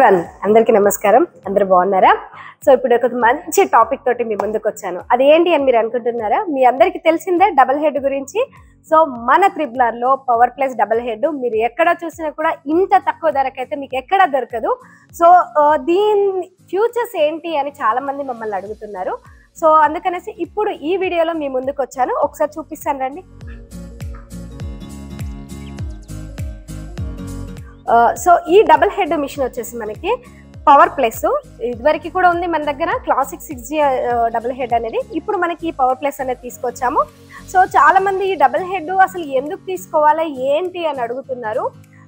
Everyone అందరికీ నమస్కారం. అందరూ బాగున్నారా? సో ఇప్పుడు ఒక మంచి టాపిక్ తోటి మీ ముందుకు వచ్చాను. అది ఏంటి అని మీరు అనుకుంటున్నారా? మీ అందరికీ తెలిసిందే డబుల్ హెడ్ గురించి. సో మన త్రిబులర్ లో పవర్ ప్లస్ డబుల్ హెడ్ మీరు ఎక్కడ చూసినా కూడా ఇంత తక్కువ ధరకైతే మీకు ఎక్కడ దొరకదు. సో దీని ఫ్యూచర్స్ ఏంటి అని చాలా మంది మమ్మల్ని అడుగుతున్నారు. సో అందుకనేసి ఇప్పుడు ఈ వీడియోలో మీ ముందుకు వచ్చాను. ఒకసారి చూపిస్తాను రండి. సో ఈ డబుల్ హెడ్ మిషన్ వచ్చేసి మనకి పవర్ ప్లస్ ఇదివరకు కూడా ఉంది మన దగ్గర క్లాసిక్ 6G డబుల్ హెడ్ అనేది. ఇప్పుడు మనకి ఈ పవర్ ప్లస్ అనేది తీసుకొచ్చాము. సో చాలా మంది ఈ డబుల్ హెడ్ అసలు ఎందుకు తీసుకోవాలా ఏంటి అని అడుగుతున్నారు.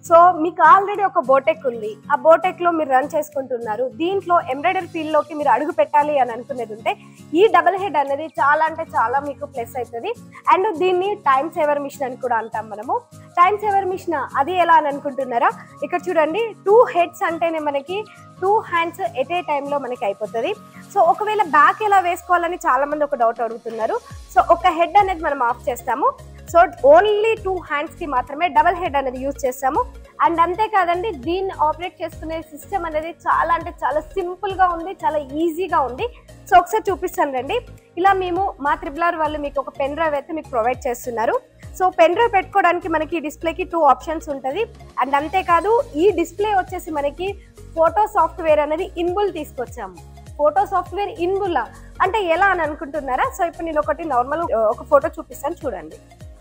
సో మీకు ఆల్రెడీ ఒక బోటెక్ ఉంది, ఆ బోటెక్ లో మీరు రన్ చేసుకుంటున్నారు. దీంట్లో ఎంబ్రాయిడరీ ఫీల్డ్ లోకి మీరు అడుగు పెట్టాలి అని అనుకునేది ఉంటే ఈ డబుల్ హెడ్ అనేది చాలా అంటే చాలా మీకు ప్లస్ అవుతుంది. అండ్ దీన్ని టైమ్ సేవర్ మిషన్ అని కూడా అంటాం మనము. టైమ్ సేవర్ మిషన్ అది ఎలా అని అనుకుంటున్నారా? ఇక్కడ చూడండి, 2 హెడ్స్ అంటేనే మనకి 2 హ్యాండ్స్ ఎట్ ఏ టైంలో మనకి అయిపోతుంది. సో ఒకవేళ బ్యాక్ ఎలా వేసుకోవాలని చాలా మంది ఒక డౌట్ అడుగుతున్నారు. సో ఒక హెడ్ అనేది మనం ఆఫ్ చేస్తాము. సో ఓన్లీ 2 హ్యాండ్స్ కి మాత్రమే డబల్ హెడ్ అనేది యూజ్ చేస్తాము. అండ్ అంతేకాదండి, దీన్ని ఆపరేట్ చేసుకునే సిస్టమ్ అనేది చాలా అంటే చాలా సింపుల్ గా ఉంది, చాలా ఈజీగా ఉంది. సో ఒకసారి చూపిస్తాను రండి. ఇలా మేము మా త్రిబులర్ వాళ్ళు మీకు ఒక పెన్ డ్రైవ్ అయితే మీకు ప్రొవైడ్ చేస్తున్నారు. సో పెన్ డ్రైవ్ పెట్టుకోవడానికి మనకి ఈ డిస్ప్లేకి 2 ఆప్షన్స్ ఉంటుంది. అండ్ అంతేకాదు ఈ డిస్ప్లే వచ్చేసి మనకి ఫోటో సాఫ్ట్వేర్ అనేది ఇన్బుల్ తీసుకొచ్చాము. ఫోటో సాఫ్ట్వేర్ ఇన్బుల్ అంటే ఎలా అని అనుకుంటున్నారా? సో ఇప్పుడు నేను ఒకటి నార్మల్ ఒక ఫోటో చూపిస్తాను చూడండి.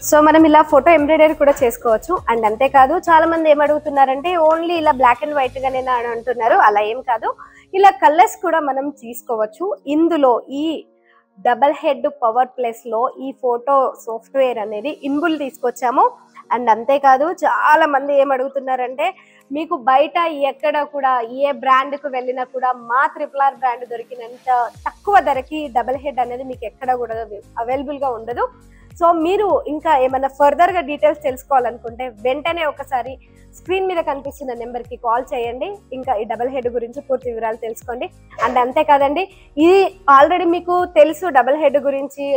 సో మనం ఇలా ఫోటో ఎంబ్రాయిడరీ కూడా చేసుకోవచ్చు. అండ్ అంతేకాదు చాలా మంది ఏమడుగుతున్నారంటే ఓన్లీ ఇలా బ్లాక్ అండ్ వైట్ గానే అని అంటున్నారు. అలా ఏం కాదు, ఇలా కలర్స్ కూడా మనం తీసుకోవచ్చు. ఇందులో ఈ డబల్ హెడ్ పవర్ ప్లస్ లో ఈ ఫోటో సాఫ్ట్వేర్ అనేది ఇన్బుల్ తీసుకొచ్చాము. అండ్ అంతేకాదు చాలా మంది ఏమడుగుతున్నారంటే మీకు బయట ఎక్కడ కూడా ఏ బ్రాండ్ కు వెళ్ళినా కూడా మా త్రిబులర్ బ్రాండ్ దొరికినంత తక్కువ ధరకి డబల్ హెడ్ అనేది మీకు ఎక్కడ కూడా అవైలబుల్ గా ఉండదు. సో మీరు ఇంకా ఏమైనా ఫర్దర్ గా డీటెయిల్స్ తెలుసుకోవాలనుకుంటే వెంటనే ఒకసారి స్క్రీన్ మీద కనిపిస్తున్న నెంబర్ కి కాల్ చేయండి. ఇంకా ఈ డబల్ హెడ్ గురించి పూర్తి వివరాలు తెలుసుకోండి. అండ్ అంతేకాదండి, ఇది ఆల్రెడీ మీకు తెలుసు డబల్ హెడ్ గురించి,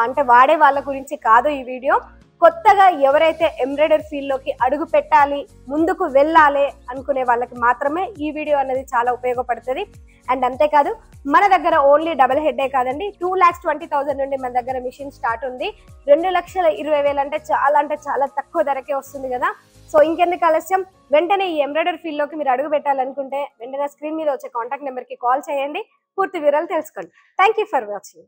అంటే వాడే వాళ్ళ గురించి కాదు ఈ వీడియో. కొత్తగా ఎవరైతే ఎంబ్రాయిడరీ ఫీల్డ్ లోకి అడుగు పెట్టాలి, ముందుకు వెళ్ళాలి అనుకునే వాళ్ళకి మాత్రమే ఈ వీడియో అనేది చాలా ఉపయోగపడుతుంది. అండ్ అంతేకాదు మన దగ్గర ఓన్లీ డబల్ హెడ్డే కాదండి, 2,20,000 నుండి మన దగ్గర మిషన్ స్టార్ట్ ఉంది. 2,20,000 అంటే చాలా తక్కువ ధరకే వస్తుంది కదా. సో ఇంకెందుకు ఆలస్యం, వెంటనే ఈ ఎంబ్రాయిడరీ ఫీల్డ్ లోకి మీరు అడుగు పెట్టాలనుకుంటే వెంటనే స్క్రీన్ మీద వచ్చే కాంటాక్ట్ నెంబర్ కి కాల్ చేయండి, పూర్తి వివరాలు తెలుసుకోండి. Thank you for watching.